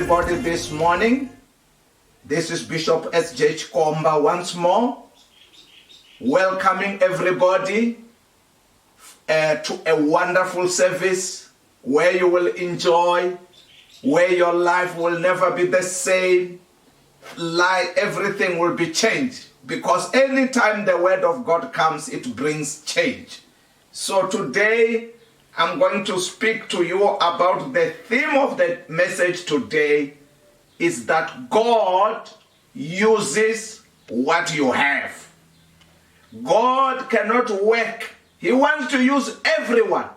everybody this morning. This is Bishop S.J. Chikomba once more, welcoming everybody to a wonderful service where you will enjoy, where your life will never be the same, everything will be changed, because anytime the word of God comes, it brings change. So today, I'm going to speak to you about the theme of the message today is that God uses what you have. God cannot work. He wants to use everyone.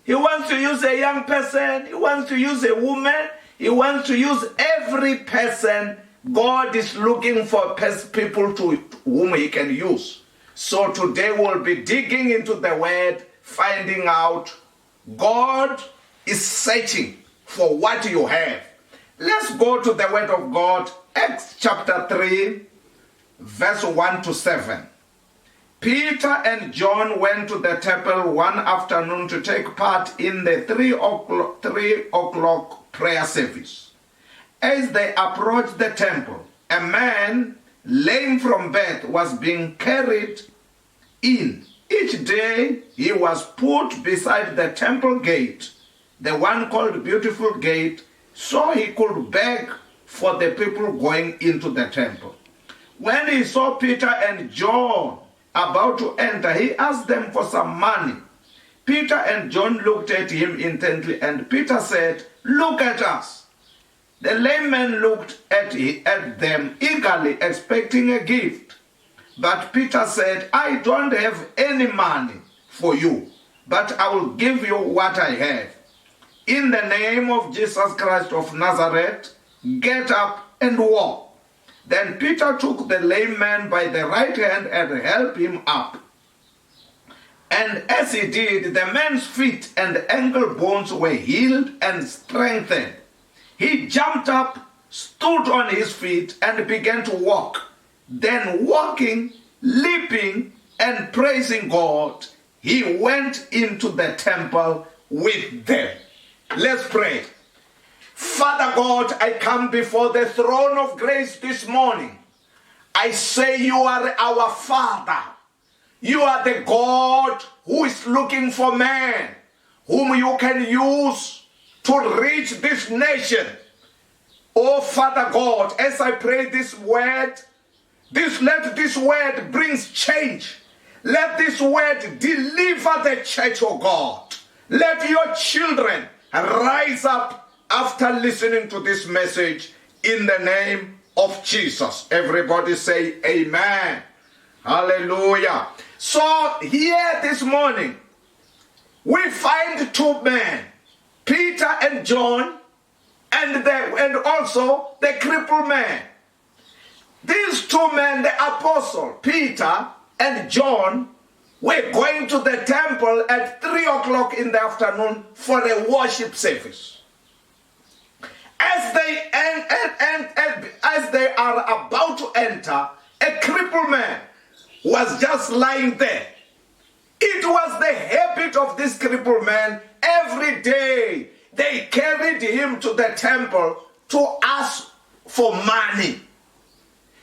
He wants to use a young person. He wants to use a woman. He wants to use every person. God is looking for people to whom he can use. So today we'll be digging into the word, finding out God is searching for what you have. Let's go to the word of God, Acts chapter 3, verse 1 to 7. Peter and John went to the temple one afternoon to take part in the 3 o'clock prayer service. As they approached the temple, a man lame from birth was being carried in. Each day he was put beside the temple gate, the one called Beautiful Gate, so he could beg for the people going into the temple. When he saw Peter and John about to enter, he asked them for some money. Peter and John looked at him intently, and Peter said, "Look at us." The lame man looked at them eagerly, expecting a gift. But Peter said, "I don't have any money for you, but I will give you what I have. In the name of Jesus Christ of Nazareth, get up and walk." Then Peter took the lame man by the right hand and helped him up. And as he did, the man's feet and ankle bones were healed and strengthened. He jumped up, stood on his feet, and began to walk. Then walking, leaping, and praising God, he went into the temple with them. Let's pray. Father God, I come before the throne of grace this morning. I say you are our Father. You are the God who is looking for man, whom you can use to reach this nation. Oh Father God, as I pray this word, let this word brings change. Let this word deliver the church, oh God. Let your children rise up after listening to this message in the name of Jesus. Everybody say amen. Hallelujah. So here this morning, we find two men, Peter and John, and also the crippled man. These two men, the apostle Peter and John, were going to the temple at 3 o'clock in the afternoon for a worship service. As they are about to enter, a crippled man was just lying there. It was the habit of this crippled man. Every day they carried him to the temple to ask for money.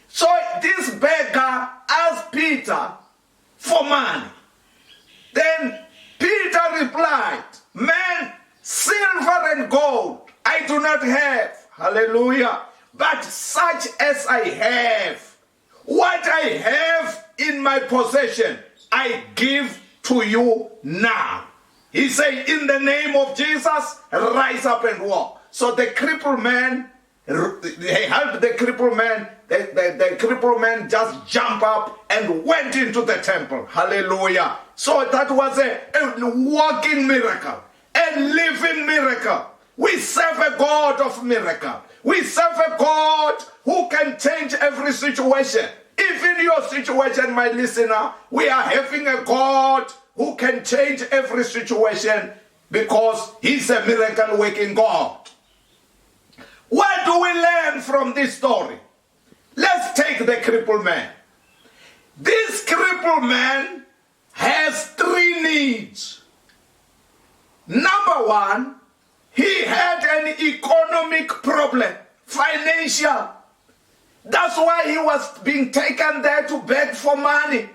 So this beggar asked Peter for money. Then Peter replied, "Man, silver and gold I do not have, hallelujah, but such as I have, what I have in my possession, I give to you now." He said, "In the name of Jesus, rise up and walk." So the crippled man, they helped the crippled man. The crippled man just jumped up and went into the temple. Hallelujah. So that was a walking miracle, a living miracle. We serve a God of miracle. We serve a God who can change every situation. Even your situation, my listener, we are having a God who can change every situation because he's a miracle working God. What do we learn from this story? Let's take the crippled man. This crippled man has 3 needs. Number 1, he had an economic problem, financial. That's why he was being taken there to beg for money.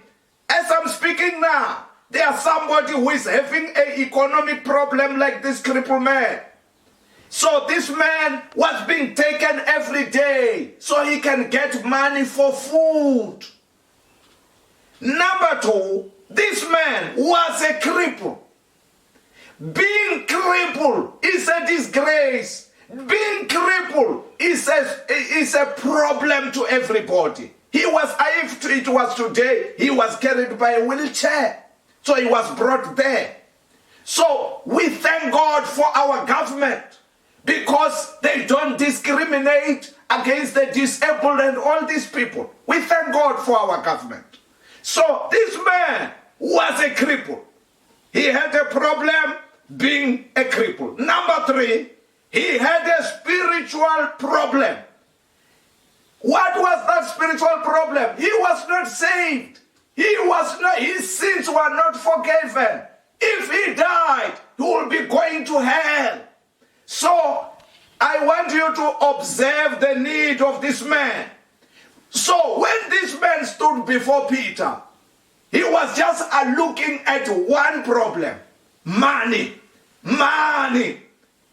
As I'm speaking now, there's somebody who is having an economic problem like this crippled man. So this man was being taken every day so he can get money for food. Number two, this man was a cripple. Being crippled is a disgrace. Being crippled is a problem to everybody. He was, if it was today, he was carried by a wheelchair. So he was brought there. So we thank God for our government because they don't discriminate against the disabled and all these people. We thank God for our government. So this man was a cripple. He had a problem being a cripple. Number three, he had a spiritual problem. What was that spiritual problem? He was not saved. His sins were not forgiven. If he died, he will be going to hell. So I want you to observe the need of this man. So when this man stood before Peter, he was just looking at one problem: money. Money.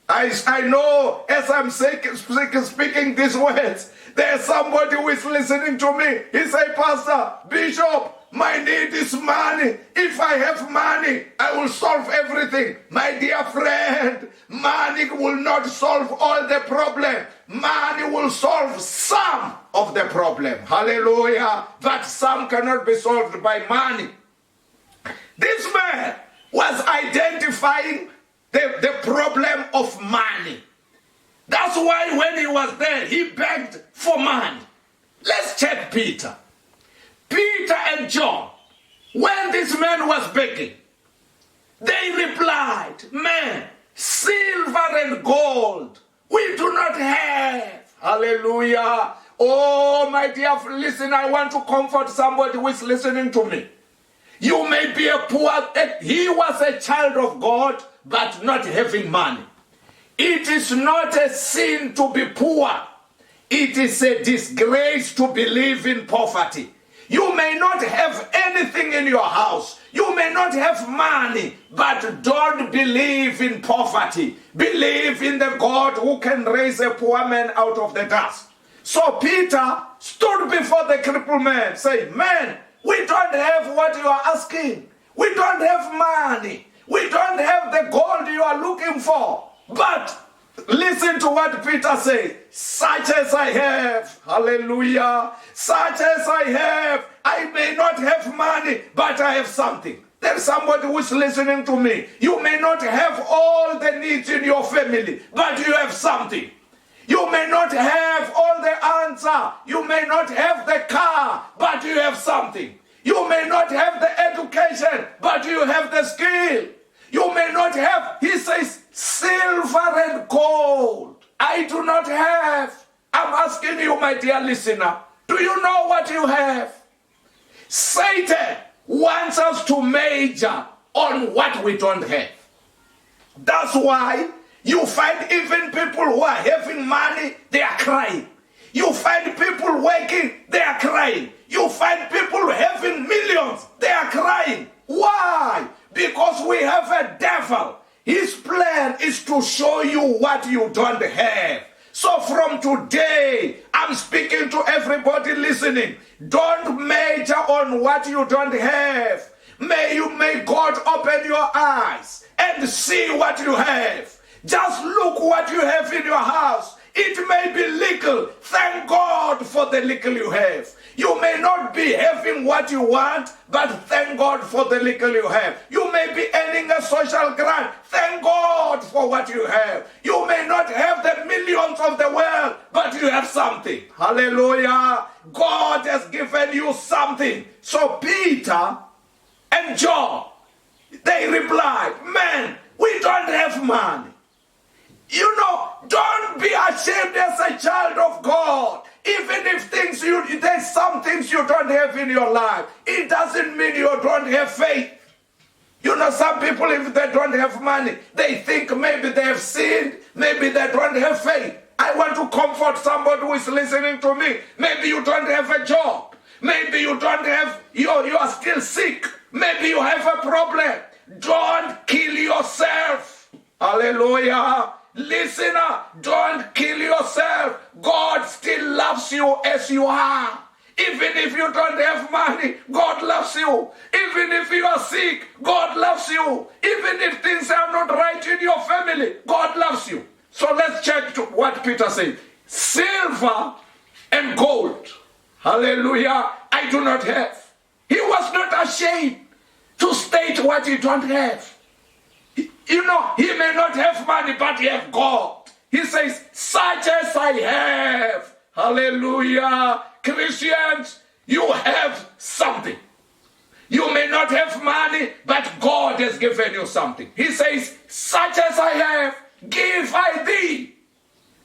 I know as I'm speaking these words, there's somebody who is listening to me. He say, Pastor, Bishop, my need is money. If I have money, I will solve everything. My dear friend, money will not solve all the problem. Money will solve some of the problem. Hallelujah. But some cannot be solved by money. This man was identifying the problem of money. That's why when he was there, he begged for money. Let's check Peter. Peter and John, when this man was begging, they replied, man, silver and gold we do not have. Hallelujah. Oh, my dear, listen, I want to comfort somebody who is listening to me. You may be a poor, he was a child of God, but not having money. It is not a sin to be poor. It is a disgrace to believe in poverty. You may not have anything in your house. You may not have money, but don't believe in poverty. Believe in the God who can raise a poor man out of the dust. So Peter stood before the crippled man, saying, man, we don't have what you are asking. We don't have money. We don't have the gold you are looking for. But listen to what Peter says. Such as I have, hallelujah, such as I have, I may not have money, but I have something. There's somebody who's listening to me. You may not have all the needs in your family, but you have something. You may not have all the answer. You may not have the car, but you have something. You may not have the education, but you have the skill. You may not have, he says, silver and gold. I do not have. I'm asking you, my dear listener, do you know what you have? Satan wants us to major on what we don't have. That's why you find even people who are having money, they are crying. You find people working, they are crying. You find people having millions, they are crying. Why? Because we have a devil. His plan is to show you what you don't have. So from today, I'm speaking to everybody listening. Don't major on what you don't have. May God open your eyes and see what you have. Just look what you have in your house. It may be little. Thank God for the little you have. You may not be having what you want, but thank God for the little you have. You may be earning a social grant. Thank God for what you have. You may not have the millions of the world, but you have something. Hallelujah. God has given you something. So Peter and John, they replied, man, we don't have money. You know, don't be ashamed as a child of God. Even if there's some things you don't have in your life, it doesn't mean you don't have faith. You know, some people, if they don't have money, they think maybe they have sinned, maybe they don't have faith. I want to comfort somebody who is listening to me. Maybe you don't have a job. Maybe you don't have, you are still sick. Maybe you have a problem. Don't kill yourself. Hallelujah. Listener, don't kill yourself. God still loves you as you are. Even if you don't have money, God loves you. Even if you are sick, God loves you. Even if things are not right in your family, God loves you. So let's check to what Peter said. Silver and gold, hallelujah, I do not have. He was not ashamed to state what he don't have. You know, he may not have money, but he have God. He says, such as I have. Hallelujah. Christians, you have something. You may not have money, but God has given you something. He says, such as I have, give I thee.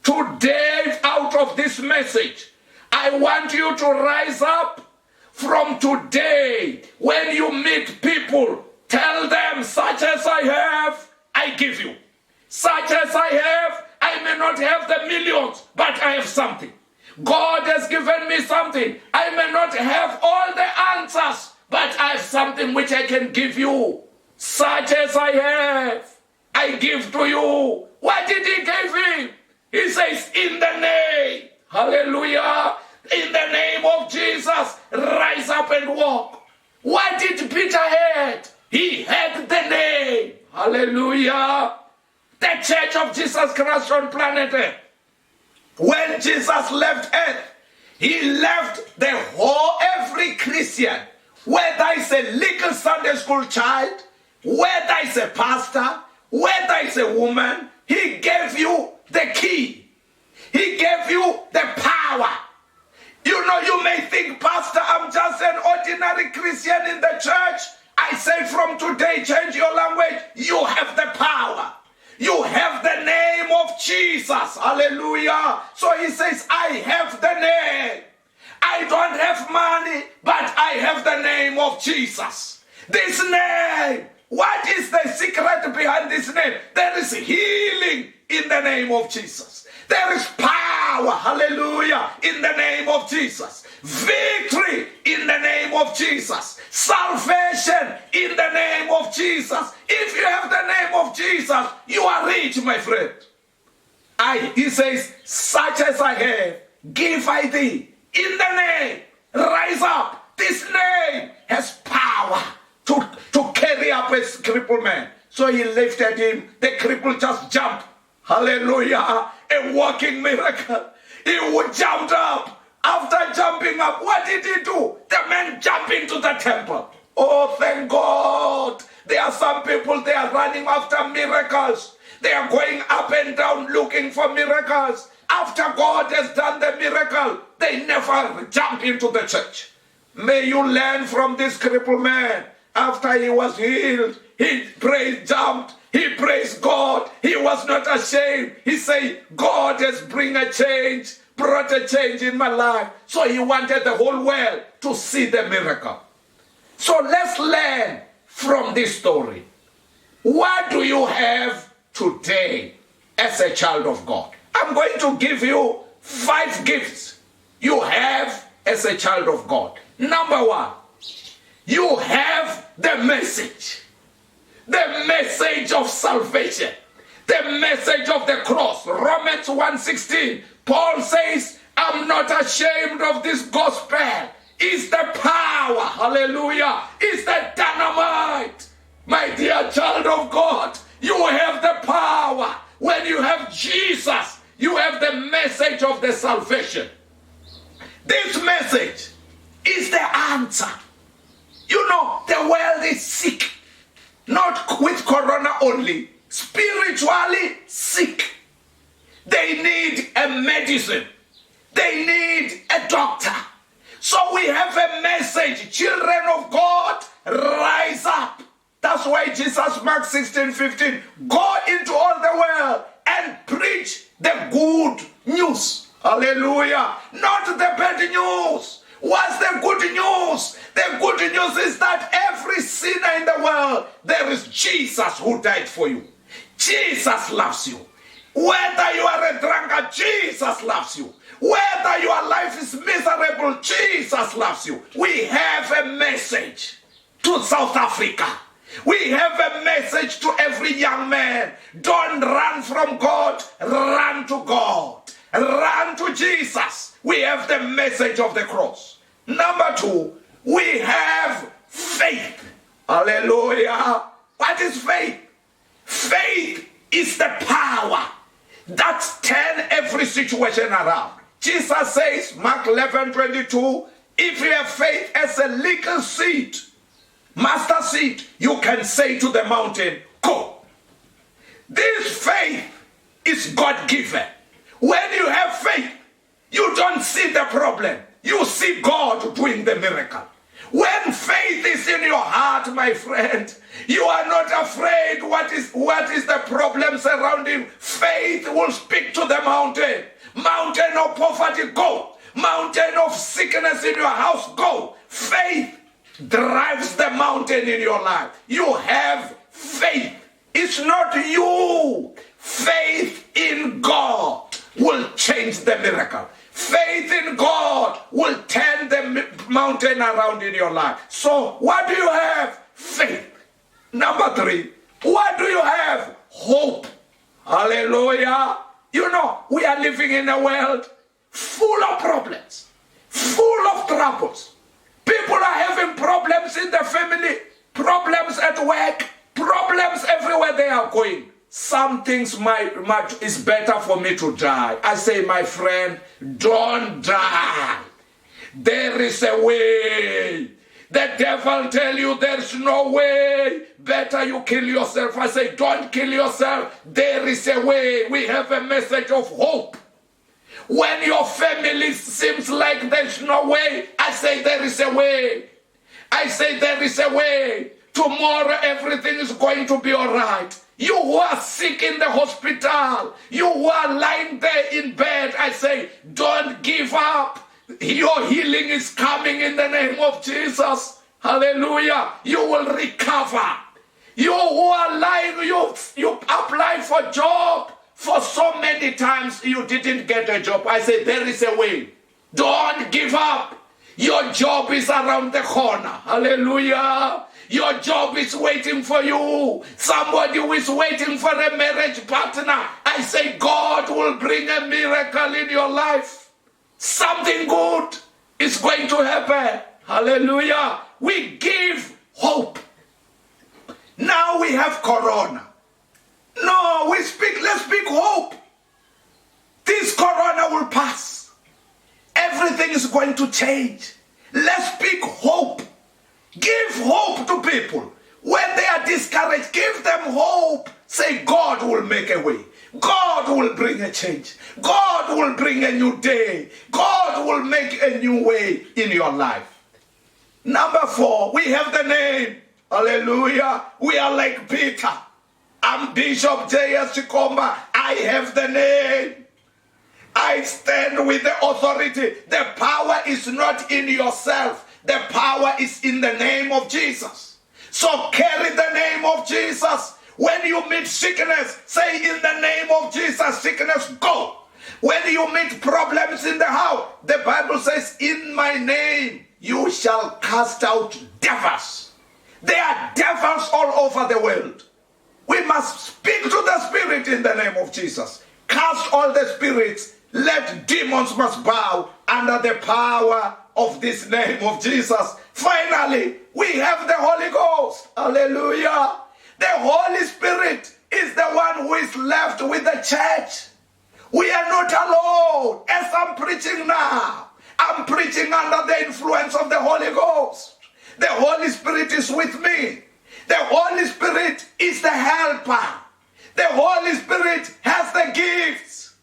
Today, out of this message, I want you to rise up from today. When you meet people, tell them, such as I have, I give you. Such as I have, I may not have the millions, but I have something. God has given me something. I may not have all the answers, but I have something which I can give you. Such as I have, I give to you. What did he give him? He says, in the name, hallelujah, in the name of Jesus, rise up and walk. What did Peter have? He had the name, hallelujah. The Church of Jesus Christ on planet Earth. When Jesus left earth, he left the whole, every Christian, whether it's a little Sunday school child, whether it's a pastor, whether it's a woman, he gave you the key. He gave you the power. You know, you may think, Pastor, I'm just an ordinary Christian in the church. I say from today, change your language. You have the power. You have the name of Jesus. Hallelujah. So he says, I have the name. I don't have money, but I have the name of Jesus. This name. What is the secret behind this name? There is healing in the name of Jesus. There is power, hallelujah, in the name of Jesus. Victory in the name of Jesus. Salvation in the name of Jesus. If you have the name of Jesus, you are rich, my friend. He says, such as I have, give I thee. In the name, rise up. This name has power to carry up a crippled man. So he lifted him. The cripple just jumped. Hallelujah. A walking miracle. He jumped up. After jumping up, what did he do? The man jumped into the temple. Oh, thank God. There are some people, they are running after miracles. They are going up and down looking for miracles. After God has done the miracle, they never jump into the church. May you learn from this crippled man. After he was healed, he jumped. He praised God. He was not ashamed. He said, God has brought a change in my life. So he wanted the whole world to see the miracle. So let's learn from this story. What do you have today as a child of God? I'm going to give you 5 gifts you have as a child of God. Number 1, you have the message. The message of salvation. The message of the cross. Romans 1:16. Paul says, I'm not ashamed of this gospel. It's the power. Hallelujah. It's the dynamite. My dear child of God, you have the power. When you have Jesus, you have the message of the salvation. This message is the answer. You know, the world is sick. Not with corona only. Spiritually sick. They need a medicine. They need a doctor. So we have a message. Children of God, rise up. That's why Jesus, Mark 16:15, go into all the world and preach the good news. Hallelujah. Not the bad news. What's the good news? The good news is that every sinner in the world, there is Jesus who died for you. Jesus loves you. Whether you are a drunkard, Jesus loves you. Whether your life is miserable, Jesus loves you. We have a message to South Africa. We have a message to every young man. Don't run from God, run to God. Run to Jesus. We have the message of the cross. Number 2, we have faith. Hallelujah. What is faith? Faith is the power that turns every situation around. Jesus says, Mark 11:22, if you have faith as a little seed, mustard seed, you can say to the mountain, go. This faith is God-given. When you have faith, you don't see the problem. You see God doing the miracle. When faith is in your heart, my friend, you are not afraid what is the problem surrounding. Faith will speak to the mountain. Mountain of poverty, go. Mountain of sickness in your house, go. Faith drives the mountain in your life. You have faith. It's not you. Faith in God will change the miracle. Faith in God will turn the mountain around in your life. So what do you have? Faith. Number 3, what do you have? Hope. Hallelujah. You know, we are living in a world full of problems, full of troubles. People are having problems in their family, problems at work, problems everywhere they are going. Some things is better for me to die. I say, my friend, don't die. There is a way. The devil tell you there's no way. Better you kill yourself. I say, don't kill yourself. There is a way. We have a message of hope. When your family seems like there's no way, I say there is a way. I say there is a way. Tomorrow everything is going to be all right. You who are sick in the hospital, you who are lying there in bed, I say, don't give up. Your healing is coming in the name of Jesus. Hallelujah. You will recover. You who are lying, you apply for job. For so many times you didn't get a job. I say, there is a way. Don't give up. Your job is around the corner. Hallelujah. Your job is waiting for you. Somebody who is waiting for a marriage partner. I say God will bring a miracle in your life. Something good is going to happen. Hallelujah. We give hope. Now we have Corona. No, let's speak hope. This Corona will pass. Everything is going to change. Let's speak hope. Give hope to people. When they are discouraged, give them hope. Say, God will make a way. God will bring a change. God will bring a new day. God will make a new way in your life. Number 4, we have the name. Hallelujah. We are like Peter. I'm Bishop J.S. Chikomba. I have the name. I stand with the authority. The power is not in yourself. The power is in the name of Jesus. So carry the name of Jesus. When you meet sickness, say in the name of Jesus, sickness, go. When you meet problems in the house, the Bible says, in my name, you shall cast out devils. There are devils all over the world. We must speak to the spirit in the name of Jesus. Cast all the spirits. Let demons must bow under the power of this name of Jesus. Finally, we have the Holy Ghost. Hallelujah. The Holy Spirit is the one who is left with the church. We are not alone. As I'm preaching now, I'm preaching under the influence of the Holy Ghost. The Holy Spirit is with me. The Holy Spirit is the helper. The Holy Spirit has the gifts.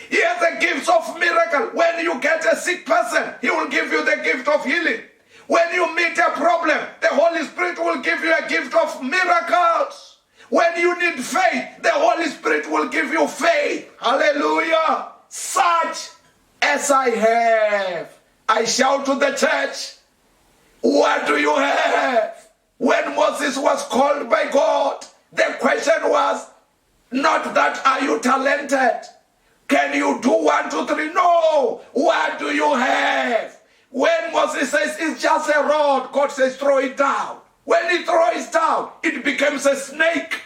He has the gifts of miracle. When you get a sick person, he will give you the gift of healing. When you meet a problem, the Holy Spirit will give you a gift of miracles. When you need faith, the Holy Spirit will give you faith. Hallelujah. Such as I have. I shout to the church, what do you have? When Moses was called by God, the question was not that are you talented? Can you do 1, 2, 3? No. What do you have? When Moses says it's just a rod, God says throw it down. When he throws it down, it becomes a snake.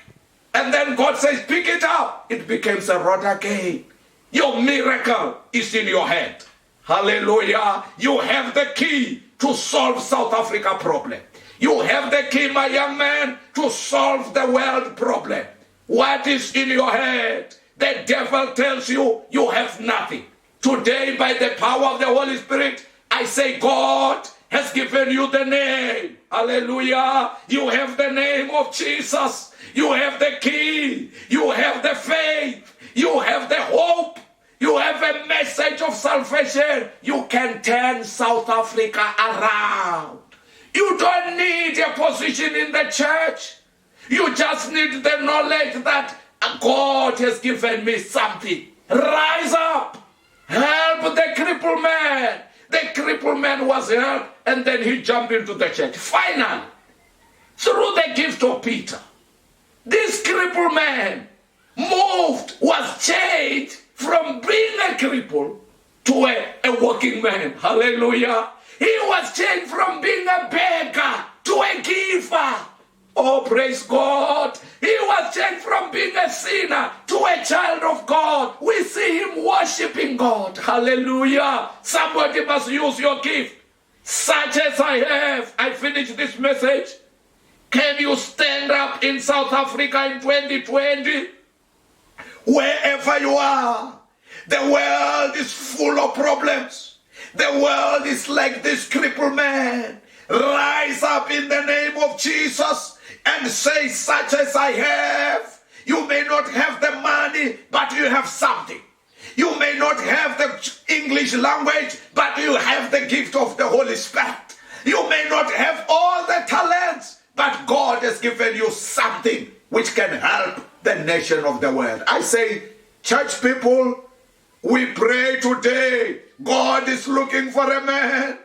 And then God says pick it up. It becomes a rod again. Your miracle is in your hand. Hallelujah. You have the key to solve South Africa problem. You have the key, my young man, to solve the world problem. What is in your head? The devil tells you you have nothing. Today, by the power of the Holy Spirit, I say God has given you the name. Hallelujah. You have the name of Jesus. You have the key. You have the faith. You have the hope. You have a message of salvation. You can turn South Africa around. You don't need a position in the church. You just need the knowledge that God has given me something. Rise up. Help the crippled man. The crippled man was helped, and then he jumped into the church. Finally, through the gift of Peter, this crippled man was changed from being a cripple to a walking man. Hallelujah. He was changed from being a beggar to a giver. Oh, praise God. He was changed from being a sinner to a child of God. We see him worshiping God. Hallelujah. Somebody must use your gift. Such as I have. I finish this message. Can you stand up in South Africa in 2020? Wherever you are, the world is full of problems. The world is like this crippled man. Rise up in the name of Jesus and say, such as I have. You may not have the money, but you have something. You may not have the English language, but you have the gift of the Holy Spirit. You may not have all the talents, but God has given you something which can help the nation of the world. I say, church people, we pray today. God is looking for a man.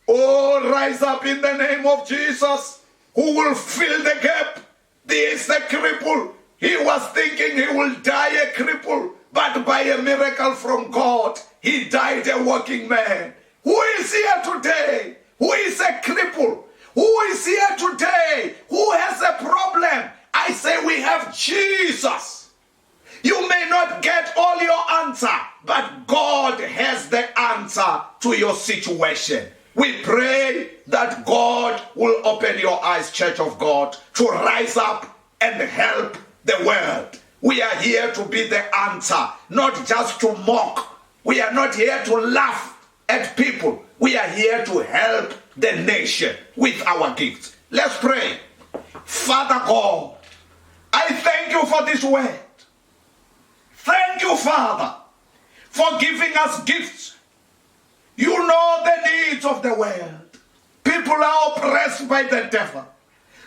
Oh, rise up in the name of Jesus, who will fill the gap. This is the cripple. He was thinking he will die a cripple, but by a miracle from God, he died a walking man. Who is here today? Who is a cripple? Who is here today? Who has a problem? I say we have Jesus. You may not get all your answer, but God has the answer to your situation. We pray that God will open your eyes, Church of God, to rise up and help the world. We are here to be the answer, not just to mock. We are not here to laugh at people. We are here to help the nation with our gifts. Let's pray. Father God, I thank you for this word. Thank you, Father, for giving us gifts. You know the needs of the world. People are oppressed by the devil.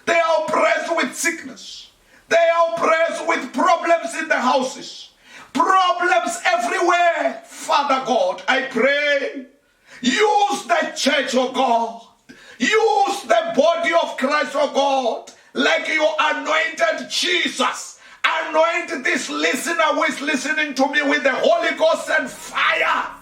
They are oppressed with sickness. They are oppressed with problems in the houses. Problems everywhere. Father God, I pray. Use the church, oh God. Use the body of Christ, oh God. Like you anointed Jesus. Anoint this listener who is listening to me with the Holy Ghost and fire.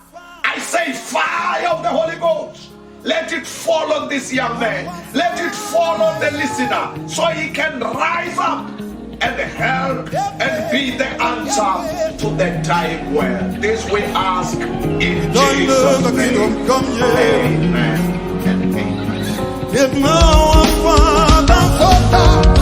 I say fire of the Holy Ghost. Let it fall on this young man. Let it fall on the listener so he can rise up and help and be the answer to the dying world. This we ask in Jesus' name. Amen and amen.